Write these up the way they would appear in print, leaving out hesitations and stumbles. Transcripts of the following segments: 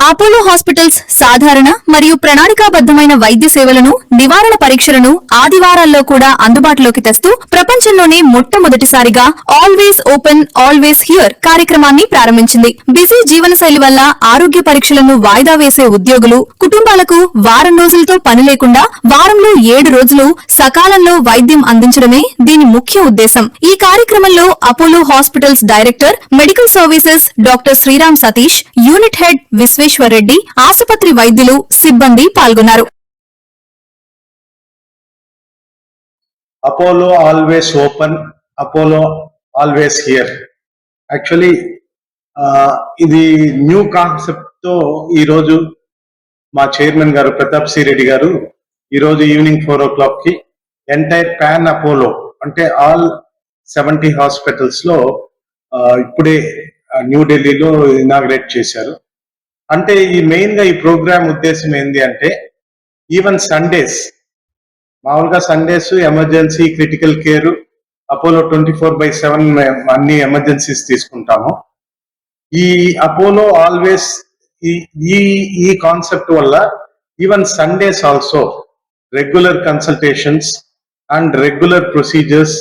Apollo hospitals సాధారణ మరియు ప్రణాళికాబద్ధమైన వైద్య సేవలను, నివారణ పరీక్షలను ఆదివారాల్లో కూడా అందుబాటులోకి తెస్తూ ప్రపంచంలోనే మొట్టమొదటిసారిగా ఆల్వేస్ ఓపెన్ ఆల్వేస్ హియర్ కార్యక్రమాన్ని ప్రారంభించింది. బిజీ జీవనశైలి వల్ల ఆరోగ్య పరీక్షలను వాయిదా వేసే ఉద్యోగులు, కుటుంబాలకు వారం రోజులతో పని లేకుండా వారంలో 7 రోజులు సకాలంలో వైద్యం అందించడమే దీని ముఖ్య ఉద్దేశం. ఈ కార్యక్రమంలో Apollo Hospitals director medical services doctor Sriram Satish, unit head Vishweshwar Reddy, ఆసుపత్రి వైద్యులు, సిబ్బంది పాల్గొన్నారు. Apollo always open, Apollo always here. Actually ఇది న్యూ కాన్సెప్ట్ తో ఈరోజు మా చైర్మన్ గారు ప్రతాప్ సి రెడ్డి గారు ఈరోజు ఈవినింగ్ 4 o'clock కి ఎంటైర్ పాన్ అపోలో అంటే ఆల్ 70 హాస్పిటల్స్ లో ఇప్పుడే న్యూఢిల్లీలో ఇనాగ్రేట్ చేశారు. అంటే ఈ మెయిన్ గా ఈ ప్రోగ్రామ్ ఉద్దేశం ఏంటి అంటే ఈవెన్ సండేస్, మామూలుగా Sundays emergency, critical care, Apollo 24/7 అన్ని ఎమర్జెన్సీస్ తీసుకుంటాము. ఈ అపోలో ఆల్వేస్ ఈ కాన్సెప్ట్ వల్ల even Sundays also regular consultations and regular procedures,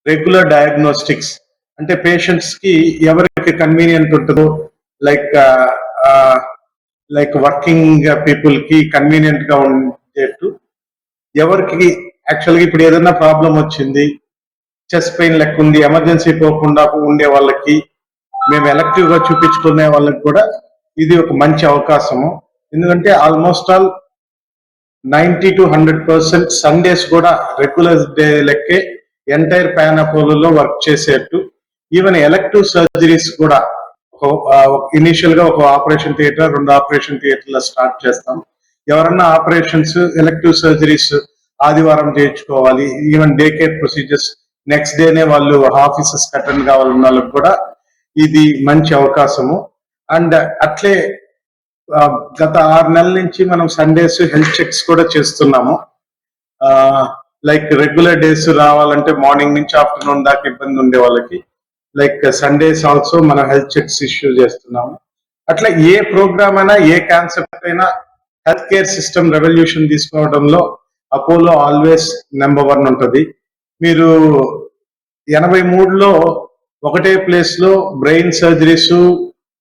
regular diagnostics, అంటే పేషెంట్స్ కి ఎవరికి కన్వీనియంట్ ఉంటుందో, లైక్ వర్కింగ్ పీపుల్ కి కన్వీనియంట్ గా ఉండేట్టు, ఎవరికి యాక్చువల్గా ఇప్పుడు ఏదైనా ప్రాబ్లం వచ్చింది, చెస్ట్ పెయిన్ లెక్క ఉంది, ఎమర్జెన్సీ పోకుండా ఉండే వాళ్ళకి, మేము ఎలక్టివ్ గా చూపించుకునే వాళ్ళకి కూడా ఇది ఒక మంచి అవకాశము. ఎందుకంటే ఆల్మోస్ట్ ఆల్ 90 to 100% సండేస్ కూడా రెగ్యులర్ డే లెక్కే ఎంటైర్ పాన్ అపోలో వర్క్ చేసేట్టు, ఈవెన్ ఎలక్టివ్ సర్జరీస్ కూడా ఇనిషియల్ గా ఒక ఆపరేషన్ థియేటర్, 2 ఆపరేషన్ థియేటర్లో స్టార్ట్ చేస్తాం. ఎవరన్నా ఆపరేషన్స్, ఎలక్టివ్ సర్జరీస్ ఆదివారం చేయించుకోవాలి, even day care procedures next డేనే వాళ్ళు ఆఫీసెస్ అటెండ్ కావాలన్న వాళ్ళకి కూడా ఇది మంచి అవకాశము. అండ్ అట్లే గత 6 నెలల నుంచి మనం సండేస్ హెల్త్ చెక్స్ కూడా చేస్తున్నాము. లైక్ రెగ్యులర్ డేస్ రావాలంటే మార్నింగ్ నుంచి ఆఫ్టర్నూన్ దాకా ఇబ్బంది ఉండే వాళ్ళకి లైక్ సండేస్ ఆల్సో మనం హెల్త్ చెక్స్ ఇష్యూ చేస్తున్నాము. అట్లా ఏ ప్రోగ్రామ్ అయినా, ఏ కాన్సెప్ట్ అయినా హెల్త్ కేర్ సిస్టమ్ రెవల్యూషన్ తీసుకోవడంలో అపోలో ఆల్వేస్ నెంబర్ 1 ఉంటుంది. మీరు 83లో ఒకటే ప్లేస్ లో brain surgeries,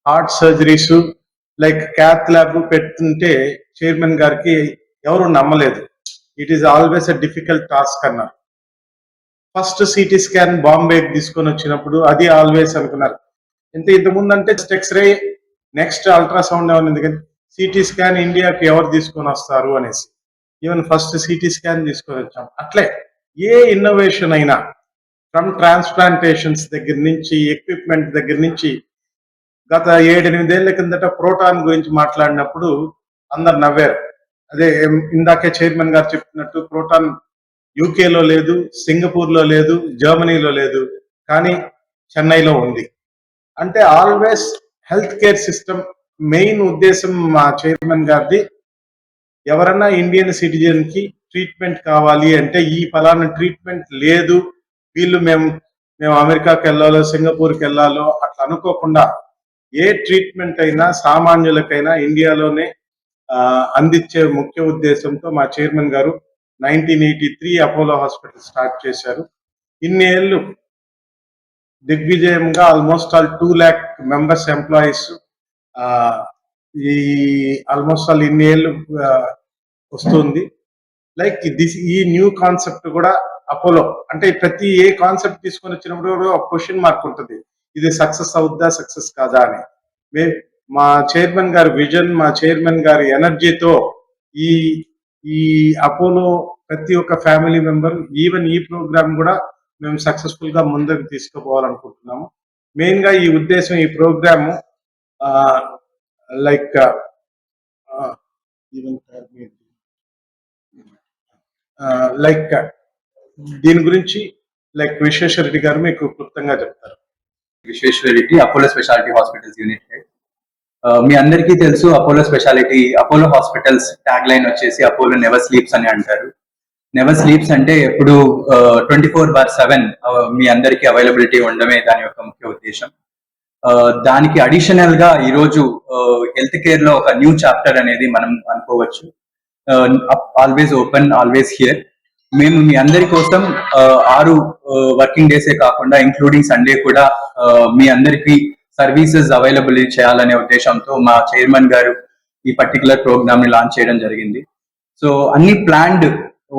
heart surgeries, like cath lab పెడుతుంటే చైర్మన్ గారికి ఎవరు నమ్మలేదు. It is always a difficult task అన్నారు. ఫస్ట్ సిటీ స్కాన్ బాంబేకి తీసుకొని వచ్చినప్పుడు అది ఆల్వేస్ అనుకున్నారు. ఇంతకుముందు అంటే ఎక్స్రే, నెక్స్ట్ అల్ట్రాసౌండ్ ఏమన్నది, కానీ సిటీ స్కాన్ ఇండియాకి ఎవరు తీసుకొని వస్తారు అనేసి ఈవెన్ ఫస్ట్ సిటీ స్కాన్ తీసుకొని వచ్చాం. అట్లే ఏ ఇన్నోవేషన్ అయినా, ఫ్రమ్ ట్రాన్స్ప్లాంటేషన్స్ దగ్గర నుంచి, ఎక్విప్మెంట్ దగ్గర నుంచి, గత 7-8 ఏళ్ల కిందట ప్రోటాన్ గురించి మాట్లాడినప్పుడు అందరు నవ్వారు. అదే ఇందాకే చైర్మన్ గారు చెప్తున్నట్టు ప్రోటాన్ యూకేలో లేదు, సింగపూర్ లో లేదు, జర్మనీలో లేదు, కానీ చెన్నైలో ఉంది. అంటే always health care system main ఉద్దేశం మా చైర్మన్ గారిది, ఎవరన్నా ఇండియన్ సిటిజన్ కి ట్రీట్మెంట్ కావాలి అంటే ఈ ఫలానా ట్రీట్మెంట్ లేదు, వీళ్ళు మేము అమెరికాకి వెళ్ళాలో, సింగపూర్కి వెళ్ళాలో అట్లా అనుకోకుండా ఏ ట్రీట్మెంట్ అయినా సామాన్యులకైనా ఇండియాలోనే అందించే ముఖ్య ఉద్దేశంతో మా చైర్మన్ గారు 1983 అపోలో హాస్పిటల్ స్టార్ట్ చేశారు. ఇన్ని ఏళ్ళు దిగ్విజయంగా almost all 2 lakh members employees ఈ ఆల్మోస్ట్ ఆల్ ఇన్ని ఏళ్ళు వస్తుంది. లైక్ ఈ న్యూ కాన్సెప్ట్ కూడా అపోలో అంటే ప్రతి ఏ కాన్సెప్ట్ తీసుకొని వచ్చినప్పుడు ఒక క్వశ్చన్ మార్క్ ఉంటుంది, ఇది సక్సెస్ అవుద్దా, సక్సెస్ కాదా అని. మా చైర్మన్ గారి విజన్, మా చైర్మన్ గారి ఎనర్జీతో ఈ అపోలో ప్రతి ఒక్క ఫ్యామిలీ మెంబర్, ఈవెన్ ఈ ప్రోగ్రామ్ కూడా మేము సక్సెస్ఫుల్ గా ముందుకు తీసుకుపోవాలనుకుంటున్నాము. మెయిన్ గా ఈ ఉద్దేశం, ఈ ప్రోగ్రాము లైక్ దీని గురించి లైక్ విశ్వేశ్వర రెడ్డి గారు మీకు క్లుప్తంగా చెప్తారు. Vishweshwara Reddy, Apollo specialty hospitals unit head. మీ అందరికీ తెలుసు అపోలో హాస్పిటల్స్ ట్యాగ్ లైన్ వచ్చేసి అపోలో నెవర్ స్లీప్స్ అని అంటారు. నెవర్ స్లీప్స్ అంటే ఎప్పుడు 24/7 మీ అందరికీ అవైలబిలిటీ ఉండడమే దాని యొక్క ముఖ్య ఉద్దేశం. దానికి అడిషనల్ గా ఈరోజు హెల్త్ కేర్ లో ఒక న్యూ చాప్టర్ అనేది మనం అనుకోవచ్చు. Always open, always here. మేము మీ అందరి కోసం 6 వర్కింగ్ డేసే కాకుండా ఇంక్లూడింగ్ సండే కూడా మీ అందరికి సర్వీసెస్ అవైలబుల్ చేయాలనే ఉద్దేశంతో మా చైర్మన్ గారు ఈ పర్టికులర్ ప్రోగ్రామ్ ని లాంచ్ చేయడం జరిగింది. సో అన్ని ప్లాన్డ్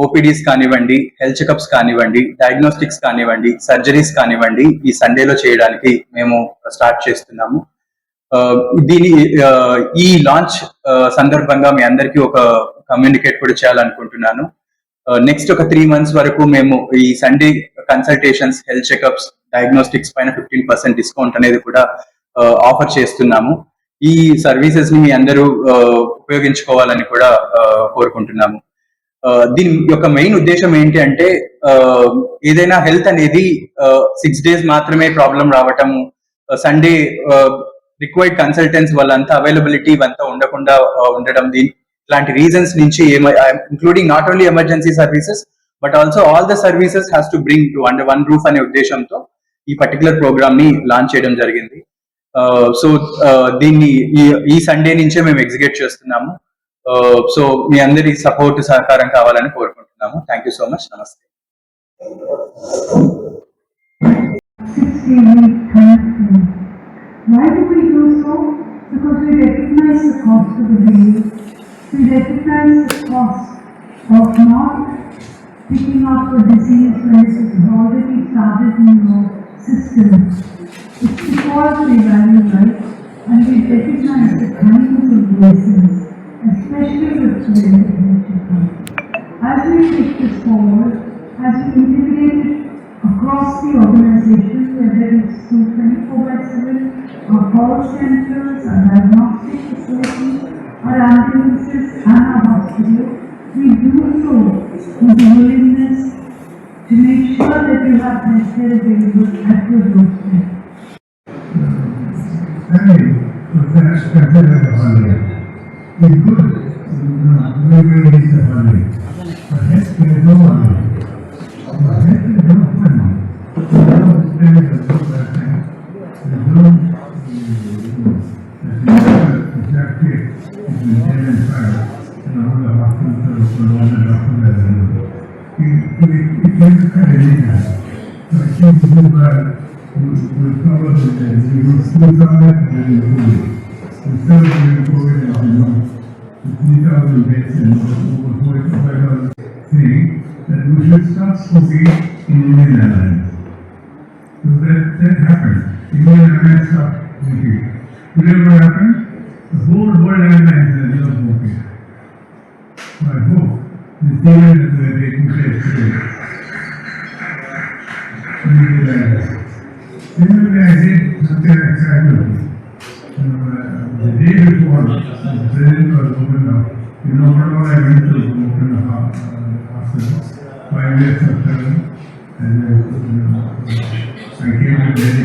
ఓపీడీస్ కానివ్వండి, హెల్త్ చెకప్స్ కానివ్వండి, డయాగ్నోస్టిక్స్ కానివ్వండి, సర్జరీస్ కానివ్వండి, ఈ సండేలో చేయడానికి మేము స్టార్ట్ చేస్తున్నాము. ఈ లాంచ్ సందర్భంగా మీ అందరికీ ఒక కమ్యూనికేట్ కూడా చేయాలనుకుంటున్నాను. నెక్స్ట్ ఒక 3 months వరకు మేము ఈ Sunday consultations, health checkups, diagnostics పైన 15% డిస్కౌంట్ అనేది కూడా ఆఫర్ చేస్తున్నాము. ఈ సర్వీసెస్ ని మీ అందరూ ఉపయోగించుకోవాలని కూడా కోరుకుంటున్నాము. దీని యొక్క మెయిన్ ఉద్దేశం ఏంటి అంటే, ఏదైనా హెల్త్ అనేది 6 days మాత్రమే ప్రాబ్లం రావటము, సండే రిక్వైర్డ్ కన్సల్టెంట్స్ వాళ్ళంతా అవైలబిలిటీ ఇవంతా ఉండకుండా ఉండడం, ఇలాంటి రీజన్స్ నుంచి including not only emergency services but also all the services has to bring to under one roof అనే ఉద్దేశంతో ఈ పర్టికులర్ ప్రోగ్రామ్ ని లాంచ్ చేయడం జరిగింది. సో దీన్ని ఈ సండే నుంచే మేము ఎగ్జిక్యూట్ చేస్తున్నాము. సో మీ అందరి సపోర్ట్, సహకారం కావాలని కోరుకుంటున్నాము. Thank you so much. నమస్తే. Why do we do so? Because we recognize the cost of the disease. We recognize the cost of not picking up the disease when it has already started in your system. It's because we value life and we recognize the kindness of blessings, especially with children. As we take this forward, as we integrate it across the organization, whether it's through 24/7, our call centers, our diagnostic facilities, our ambulances and our hospitals, we do so with the willingness to make sure that you have healthcare available at your doorstep. That's considered a holiday. It's good, maybe it's a holiday. But healthcare is no holiday. Healthcare is no holiday. There is a good person. There's no exactly it's been 10 and 5 and all the hospitals for all the doctors that are there. It takes a kind of leader. So I think we follow the we will still come back and then we will. Instead of doing COVID as you know, the 3,000 beds and over 45,000 thing, that we should start smoking in Indian Airlines. So that happened. Indian Airlines stopped smoking. Today what happened? The whole world airlines are now smoking. So I hope the changes that we are taking place today. Similarly, I did something exciting. The day before the president was opened up, you know what all I went to open the hospital, 5 years of service, and I came to Delhi.